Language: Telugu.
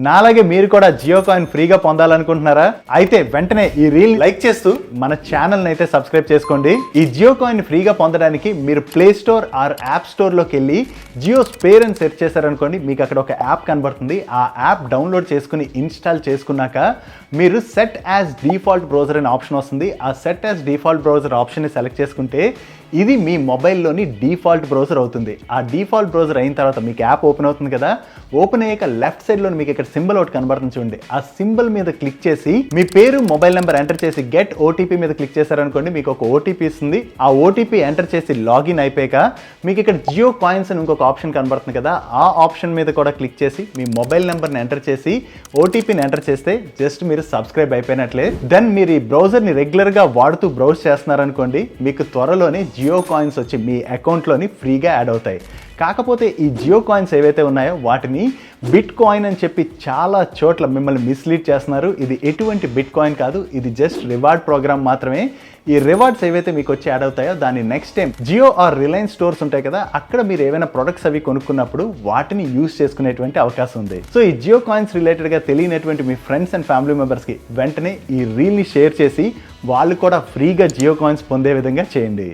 నాలాగే మీరు కూడా జియో కాయిన్ ఫ్రీగా పొందాలనుకుంటున్నారా? అయితే వెంటనే ఈ రీల్ లైక్ చేస్తూ మన ఛానల్ని అయితే సబ్స్క్రైబ్ చేసుకోండి. ఈ జియో కాయిన్ ఫ్రీగా పొందడానికి మీరు ప్లే స్టోర్ ఆర్ యాప్ స్టోర్లోకి వెళ్ళి జియో స్పేర్ అని సెర్చ్ చేశారనుకోండి, మీకు అక్కడ ఒక యాప్ కనబడుతుంది. ఆ యాప్ డౌన్లోడ్ చేసుకుని ఇన్స్టాల్ చేసుకున్నాక మీరు సెట్ యాజ్ డిఫాల్ట్ బ్రౌజర్ అనే ఆప్షన్ వస్తుంది. ఆ సెట్ యాజ్ డిఫాల్ట్ బ్రౌజర్ ఆప్షన్ని సెలెక్ట్ చేసుకుంటే ఇది మీ మొబైల్లోని డిఫాల్ట్ బ్రౌజర్ అవుతుంది. ఆ డిఫాల్ట్ బ్రౌజర్ అయిన తర్వాత మీకు యాప్ ఓపెన్ అవుతుంది కదా. ఓపెన్ అయ్యాక లెఫ్ట్ సైడ్లో మీకు ఇక్కడ సింబల్ ఒకటి కనబడుతుంది చూడండి. ఆ సింబల్ మీద క్లిక్ చేసి మీ పేరు మొబైల్ నెంబర్ ఎంటర్ చేసి గెట్ ఓటీపీ మీద క్లిక్ చేశారనుకోండి, మీకు ఒక ఓటీపీ ఇస్తుంది. ఆ ఓటీపీ ఎంటర్ చేసి లాగిన్ అయిపోయాక మీకు ఇక్కడ జియో కాయిన్స్ అని ఇంకొక ఆప్షన్ కనబడుతుంది కదా. ఆ ఆప్షన్ మీద కూడా క్లిక్ చేసి మీ మొబైల్ నెంబర్ని ఎంటర్ చేసి ఓటీపీని ఎంటర్ చేస్తే జస్ట్ మీరు సబ్స్క్రైబ్ అయిపోయినట్లే. దెన్ మీరు ఈ బ్రౌజర్ని రెగ్యులర్గా వాడుతూ బ్రౌజ్ చేస్తున్నారనుకోండి, మీకు త్వరలోనే జియో కాయిన్స్ వచ్చి మీ అకౌంట్లోని ఫ్రీగా యాడ్ అవుతాయి. కాకపోతే ఈ జియో కాయిన్స్ ఏవైతే ఉన్నాయో వాటిని బిట్ కాయిన్ అని చెప్పి చాలా చోట్ల మిమ్మల్ని మిస్లీడ్ చేస్తున్నారు. ఇది ఎటువంటి బిట్ కాయిన్ కాదు, ఇది జస్ట్ రివార్డ్ ప్రోగ్రామ్ మాత్రమే. ఈ రివార్డ్స్ ఏవైతే మీకు వచ్చి యాడ్ అవుతాయో దాన్ని next time Jio or Reliance stores ఉంటాయి కదా, అక్కడ మీరు ఏవైనా ప్రొడక్ట్స్ అవి కొనుక్కున్నప్పుడు వాటిని యూజ్ చేసుకునేటువంటి అవకాశం ఉంది. సో ఈ జియో కాయిన్స్ రిలేటెడ్గా తెలియనటువంటి మీ ఫ్రెండ్స్ అండ్ ఫ్యామిలీ మెంబర్స్కి వెంటనే ఈ రీల్ని షేర్ చేసి వాళ్ళు కూడా ఫ్రీగా జియో కాయిన్స్ పొందే విధంగా చేయండి.